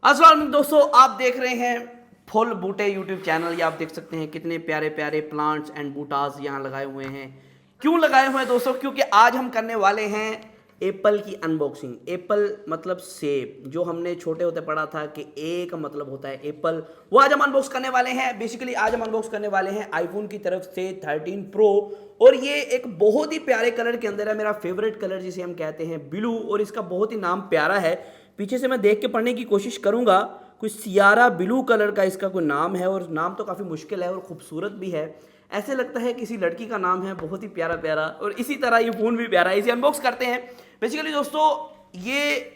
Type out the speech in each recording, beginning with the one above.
अस्सलाम वालेकुम दोस्तों, आप देख रहे हैं फुल बूटे यूट्यूब चैनल। ये आप देख सकते हैं कितने प्यारे प्यारे प्लांट्स एंड बूटास यहाँ लगाए हुए हैं। क्यों लगाए हुए हैं दोस्तों? क्योंकि आज हम करने वाले हैं एप्पल की अनबॉक्सिंग। एप्पल मतलब सेब, जो हमने छोटे होते पढ़ा था कि ए का मतलब होता है एप्पल, वो आज हम अनबॉक्स करने वाले हैं। बेसिकली आज हम अनबॉक्स करने वाले हैं आईफोन की तरफ से 13 प्रो, और ये एक बहुत ही प्यारे कलर के अंदर है। मेरा फेवरेट कलर जिसे हम कहते हैं ब्लू, और इसका बहुत ही नाम प्यारा है। पीछे से मैं देख के पढ़ने की कोशिश करूंगा। कुछ सियारा ब्लू कलर का इसका कोई नाम है, और नाम तो काफ़ी मुश्किल है और खूबसूरत भी है। ऐसे लगता है किसी लड़की का नाम है, बहुत ही प्यारा प्यारा। और इसी तरह ये फ़ोन भी प्यारा है। इसे अनबॉक्स करते हैं। बेसिकली दोस्तों, ये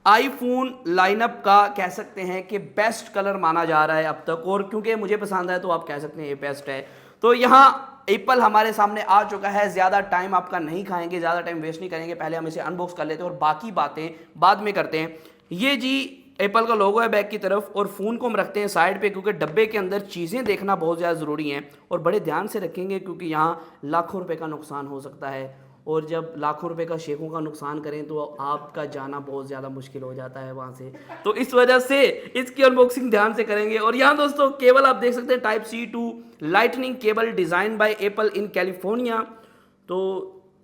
आईफोन लाइनअप का कह सकते हैं कि बेस्ट कलर माना जा रहा है अब तक, और क्योंकि मुझे पसंद है तो आप कह सकते हैं ये बेस्ट है। तो यहाँ एप्पल हमारे सामने आ चुका है। ज़्यादा टाइम आपका नहीं खाएंगे, ज़्यादा टाइम वेस्ट नहीं करेंगे। पहले हम इसे अनबॉक्स कर लेते हैं और बाकी बातें बाद में करते हैं। ये जी एप्पल का लोगो है बैक की तरफ, और फ़ोन को हम रखते हैं साइड पे, क्योंकि डब्बे के अंदर चीज़ें देखना बहुत ज़्यादा ज़रूरी हैं। और बड़े ध्यान से रखेंगे क्योंकि यहाँ लाखों रुपए का नुकसान हो सकता है, और जब लाखों रुपए का शेखों का नुकसान करें तो आपका जाना बहुत ज़्यादा मुश्किल हो जाता है वहाँ से। तो इस वजह से इसकी अनबॉक्सिंग ध्यान से करेंगे। और यहाँ दोस्तों केबल आप देख सकते हैं, type C to lightning cable, design by Apple in California. तो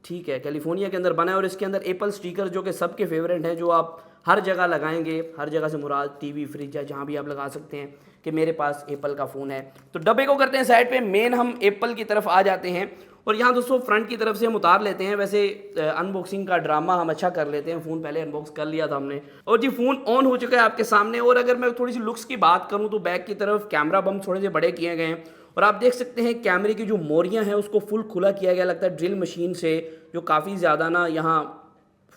ठीक है, कैलिफोर्निया के अंदर बना है। और इसके अंदर एप्पल स्टिकर, जो कि सबके फेवरेट हैं, जो आप हर जगह लगाएंगे। हर जगह से मुराद टीवी, फ्रिज या जहाँ भी आप लगा सकते हैं कि मेरे पास एप्पल का फ़ोन है। तो डब्बे को करते हैं साइड पे, मेन हम एप्पल की तरफ आ जाते हैं। और यहाँ दोस्तों फ्रंट की तरफ से हम उतार लेते हैं। वैसे अनबॉक्सिंग का ड्रामा हम अच्छा कर लेते हैं। फ़ोन पहले अनबॉक्स कर लिया था हमने, और जी फ़ोन ऑन हो चुका है आपके सामने। और अगर मैं थोड़ी सी लुक्स की बात करूँ तो बैक की तरफ कैमरा बम थोड़े से बड़े किए गए हैं, और आप देख सकते हैं कैमरे की जो मोरियां हैं उसको फुल खुला किया गया, लगता है ड्रिल मशीन से, जो काफ़ी ज़्यादा ना यहाँ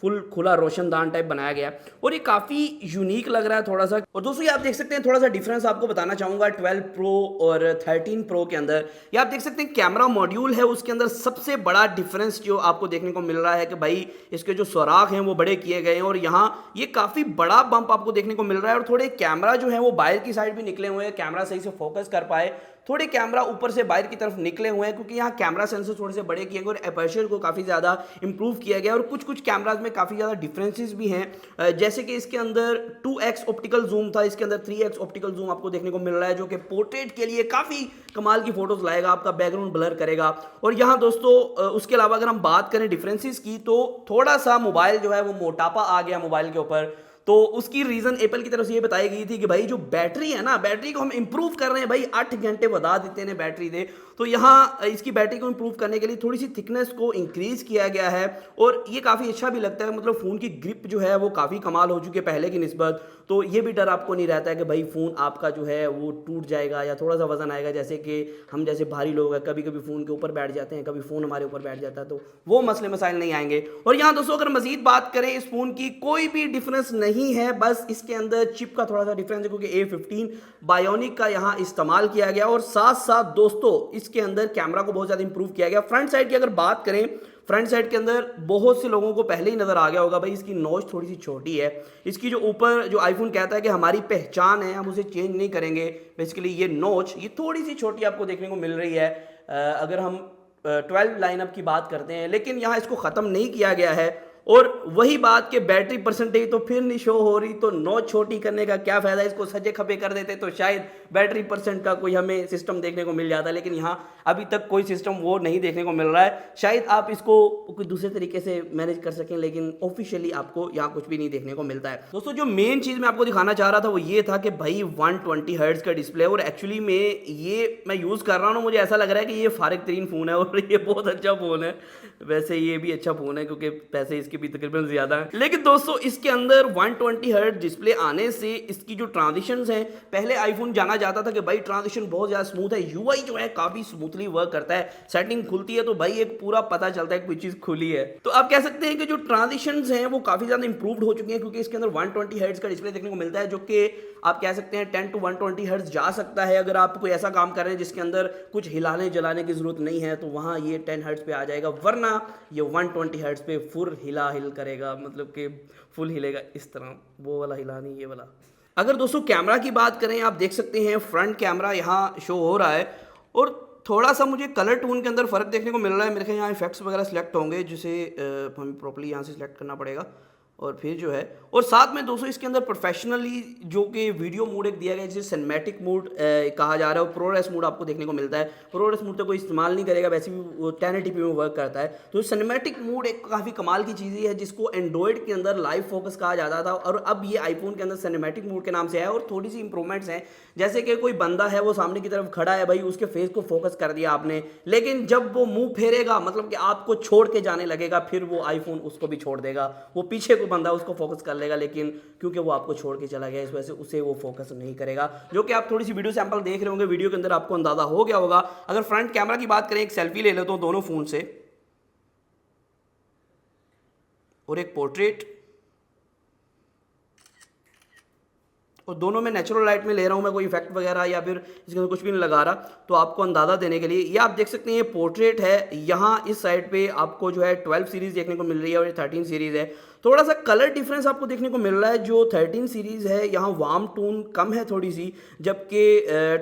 फुल खुला रोशनदान टाइप बनाया गया है। और ये काफ़ी यूनिक लग रहा है थोड़ा सा। और दोस्तों ये आप देख सकते हैं, थोड़ा सा डिफरेंस आपको बताना चाहूँगा 12 प्रो और 13 प्रो के अंदर। ये आप देख सकते हैं कैमरा मॉड्यूल है, उसके अंदर सबसे बड़ा डिफरेंस जो आपको देखने को मिल रहा है कि भाई इसके जो सुराख हैं वो बड़े किए गए हैं, और यहाँ ये काफ़ी बड़ा बम्प आपको देखने को मिल रहा है। और थोड़े कैमरा जो है वो बाहर की साइड भी निकले हुए हैं, कैमरा सही से फोकस कर पाए। थोड़े कैमरा ऊपर से बाहर की तरफ निकले हुए हैं, क्योंकि यहाँ कैमरा सेंसर थोड़े से बड़े किए गए और एपर्चर को काफ़ी ज़्यादा इंप्रूव किया गया। और कुछ कुछ कैमराज में काफ़ी ज़्यादा डिफरेंसेस भी हैं, जैसे कि इसके अंदर 2x ऑप्टिकल जूम था, इसके अंदर 3x ऑप्टिकल जूम आपको देखने को मिल रहा है, जो कि पोर्ट्रेट के लिए काफ़ी कमाल की फोटोज लाएगा, आपका बैकग्राउंड ब्लर करेगा। और यहाँ दोस्तों उसके अलावा अगर हम बात करें डिफरेंसेस की, तो थोड़ा सा मोबाइल जो है वो मोटापा आ गया मोबाइल के ऊपर। तो उसकी रीज़न एप्पल की तरफ से ये बताई गई थी कि भाई जो बैटरी है ना, बैटरी को हम इंप्रूव कर रहे हैं। भाई 8 घंटे बता देते हैं बैटरी दे, तो यहाँ इसकी बैटरी को इंप्रूव करने के लिए थोड़ी सी थिकनेस को इंक्रीज़ किया गया है। और ये काफ़ी अच्छा भी लगता है, मतलब फ़ोन की ग्रिप जो है वो काफ़ी कमाल हो चुकी है पहले की निस्बत। तो ये भी डर आपको नहीं रहता है कि भाई फ़ोन आपका जो है वो टूट जाएगा या थोड़ा सा वजन आएगा। जैसे कि हम जैसे भारी लोग हैं, कभी कभी फ़ोन के ऊपर बैठ जाते हैं, कभी फ़ोन हमारे ऊपर बैठ जाता है, तो वो मसले मसाइल नहीं आएंगे। और यहाँ दोस्तों अगर मजीद बात करें, इस फ़ोन की कोई भी डिफरेंस नहीं है, बस इसके अंदर चिप का थोड़ा सा डिफरेंस है, क्योंकि A15 बायोनिक का यहाँ इस्तेमाल किया गया। और साथ साथ दोस्तों इसके अंदर कैमरा को बहुत ज़्यादा इंप्रूव किया गया। फ्रंट साइड की अगर बात करें, फ्रंट साइड के अंदर बहुत से लोगों को पहले ही नजर आ गया होगा भाई इसकी नॉच थोड़ी सी छोटी है। इसकी जो ऊपर जो आईफोन कहता है कि हमारी पहचान है, हम उसे चेंज नहीं करेंगे, बेसिकली ये नॉच ये थोड़ी सी छोटी आपको देखने को मिल रही है अगर हम 12 लाइनअप की बात करते हैं। लेकिन यहाँ इसको ख़त्म नहीं किया गया है। और वही बात कि बैटरी परसेंटेज तो फिर नहीं शो हो रही, तो नॉच छोटी करने का क्या फ़ायदा। इसको सजे खपे कर देते तो शायद बैटरी परसेंट का कोई हमें सिस्टम देखने को मिल जाता, लेकिन यहाँ अभी तक कोई सिस्टम वो नहीं देखने को मिल रहा है। शायद आप इसको कोई दूसरे तरीके से मैनेज कर सकें, लेकिन ऑफिशियली आपको यहाँ कुछ भी नहीं देखने को मिलता है। दोस्तों जो मेन चीज़ मैं आपको दिखाना चाह रहा था वो ये था कि भाई 120 हर्ट्ज का डिस्प्ले, और एक्चुअली में ये मैं यूज़ कर रहा हूँ, मुझे ऐसा लग रहा है कि ये फारिग तरीन फ़ोन है और ये बहुत अच्छा फ़ोन है। वैसे ये भी अच्छा फ़ोन है क्योंकि पैसे इसके भी तकरीबन ज़्यादा है, लेकिन दोस्तों इसके अंदर 120 हर्ट्ज डिस्प्ले आने से इसकी जो ट्रांजिशंस हैं, पहले आईफोन जाना जाता था कि भाई ट्रांजिशन बहुत ज़्यादा स्मूथ है, यूआई जो है काफ़ी स्मूथली वर्क करता है, सेटिंग खुलती है तो भाई एक पूरा पता चलता है कोई चीज़ खुली है। तो आप कह सकते हैं कि जो ट्रांजिशंस हैं वो काफ़ी ज़्यादा इंप्रूव्ड हो चुकी हैं, क्योंकि इसके अंदर 120 हर्ट्ज का डिस्प्ले देखने को मिलता है, जो कि आप कह सकते हैं 10 to 120 हर्ट्ज जा सकता है। अगर आप कोई ऐसा काम कर रहे हैं जिसके अंदर कुछ हिलाने जलाने की ज़रूरत नहीं है, तो वहाँ ये 10 हर्ट्ज पे आ जाएगा, वरना ये 120 हर्ट्ज पे फुल हिल करेगा, मतलब कि फुल हिलेगा इस तरह, वो वाला हिला नहीं, ये वाला। अगर दोस्तों कैमरा की बात करें, आप देख सकते हैं फ्रंट कैमरा यहाँ शो हो रहा है, और थोड़ा सा मुझे कलर टोन के अंदर फ़र्क देखने को मिल रहा है। मेरे ख्याल यहाँ इफेक्ट्स वगैरह सिलेक्ट होंगे, जिसे हमें प्रॉपर्ली यहाँ से सिलेक्ट करना पड़ेगा। और फिर जो है, और साथ में दोस्तों इसके अंदर प्रोफेशनली जो कि वीडियो मोड एक दिया गया है जिसे सिनेमैटिक मोड कहा जा रहा है, और प्रोरेस मोड आपको देखने को मिलता है। प्रोरेस मोड तो कोई इस्तेमाल नहीं करेगा, वैसे भी वो 1080p में वर्क करता है। तो सिनेमैटिक मोड एक काफ़ी कमाल की चीज़ है जिसको एंड्रॉयड के अंदर लाइव फोकस कहा जाता था, और अब ये आईफोन के अंदर सिनेमैटिक मोड के नाम से है। और थोड़ी सी इंप्रूवमेंट्स हैं, जैसे कि कोई बंदा है वो सामने की तरफ खड़ा है भाई, उसके फेस को फोकस कर दिया आपने, लेकिन जब वो मुंह फेरेगा मतलब कि आपको छोड़ के जाने लगेगा, फिर वो आईफोन उसको भी छोड़ देगा। वो पीछे को बंदा उसको फोकस कर लेगा, लेकिन क्योंकि वो आपको छोड़ के चला गया इस वजह से उसे वो फोकस नहीं करेगा। जो कि आप थोड़ी सी वीडियो सैंपल देख रहे होंगे, वीडियो के अंदर आपको अंदाजा हो गया होगा। अगर फ्रंट कैमरा की बात करें, एक सेल्फी ले लेता हूं दोनों फोन से और एक पोर्ट्रेट, और दोनों में नेचुरल लाइट में ले रहा हूं मैं, कोई इफेक्ट वगैरह या फिर इसके अंदर कुछ भी नहीं लगा रहा, तो आपको अंदाजा देने के लिए ये आप देख सकते हैं ये पोर्ट्रेट है। यहाँ इस साइड पे आपको जो है 12 सीरीज देखने को मिल रही है और ये 13 सीरीज है। थोड़ा सा कलर डिफरेंस आपको देखने को मिल रहा है, जो 13 सीरीज है यहाँ वार्म टोन कम है थोड़ी सी, जबकि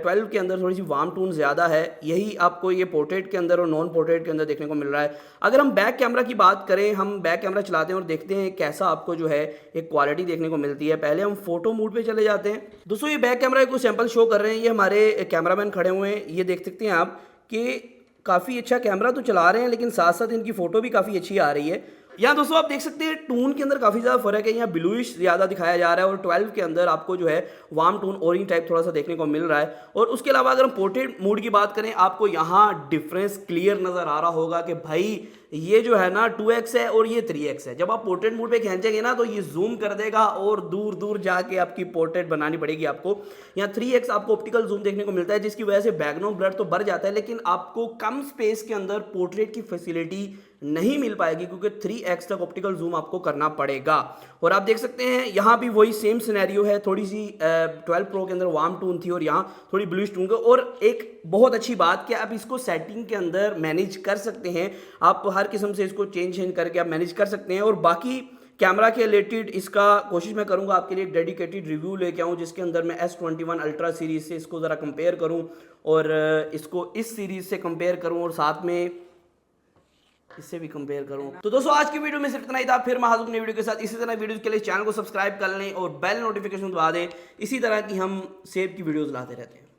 12 के अंदर थोड़ी सी वार्म टोन ज़्यादा है। यही आपको ये पोर्ट्रेट के अंदर और नॉन पोर्ट्रेट के अंदर देखने को मिल रहा है। अगर हम बैक कैमरा की बात करें, हम बैक कैमरा चलाते हैं और देखते हैं कैसा आपको जो है एक क्वालिटी देखने को मिलती है। पहले हम फोटो मोड पे चले जाते हैं। दोस्तों ये बैक कैमरा को सैंपल शो कर रहे हैं, ये हमारे कैमरामैन खड़े हुए हैं, ये देख सकते हैं आप कि काफ़ी अच्छा कैमरा तो चला रहे हैं, लेकिन साथ साथ इनकी फ़ोटो भी काफ़ी अच्छी आ रही है। यहाँ दोस्तों आप देख सकते हैं टोन के अंदर काफ़ी ज़्यादा फर्क है, यहाँ ब्लूइश ज़्यादा दिखाया जा रहा है, और 12 के अंदर आपको जो है वार्म टोन ऑरेंज टाइप थोड़ा सा देखने को मिल रहा है। और उसके अलावा अगर हम पोर्ट्रेट मोड की बात करें, आपको यहाँ डिफरेंस क्लियर नज़र आ रहा होगा कि भाई ये जो है ना 2x है और ये 3x है। जब आप पोर्ट्रेट मोड पे खींचेंगे ना तो ये जूम कर देगा और दूर दूर जाके आपकी पोर्ट्रेट बनानी पड़ेगी आपको। यहाँ 3x आपको ऑप्टिकल जूम देखने को मिलता है, जिसकी वजह से बैकग्राउंड ब्लर तो बढ़ जाता है, लेकिन आपको कम स्पेस के अंदर पोर्ट्रेट की फैसिलिटी नहीं मिल पाएगी, क्योंकि 3x तक ऑप्टिकल जूम आपको करना पड़ेगा। और आप देख सकते हैं यहाँ भी वही सेम सिनेरियो है, थोड़ी सी 12 प्रो के अंदर वार्म टोन थी और यहाँ थोड़ी ब्लूइश टोन। और एक बहुत अच्छी बात कि आप इसको सेटिंग के अंदर मैनेज कर सकते हैं, आप हर किस्म से इसको चेंज करके आप मैनेज कर सकते हैं। और बाकी कैमरा के रिलेटेड इसका कोशिश मैं करूंगा आपके लिए एक डेडिकेटेड रिव्यू लेके आऊँ, जिसके अंदर मैं S21 अल्ट्रा सीरीज से इसको ज़रा कंपेयर करूं और इसको इस सीरीज से कंपेयर करूं और साथ में इससे भी कंपेयर करूं। तो दोस्तों आज की वीडियो में सिर्फ इतना ही था, फिर मैं हाजिर नई वीडियो के साथ। इसी तरह वीडियो के लिए चैनल को सब्सक्राइब कर लें और बेल नोटिफिकेशन दबा दें, इसी तरह की हम सेव की वीडियोस लाते रहते हैं।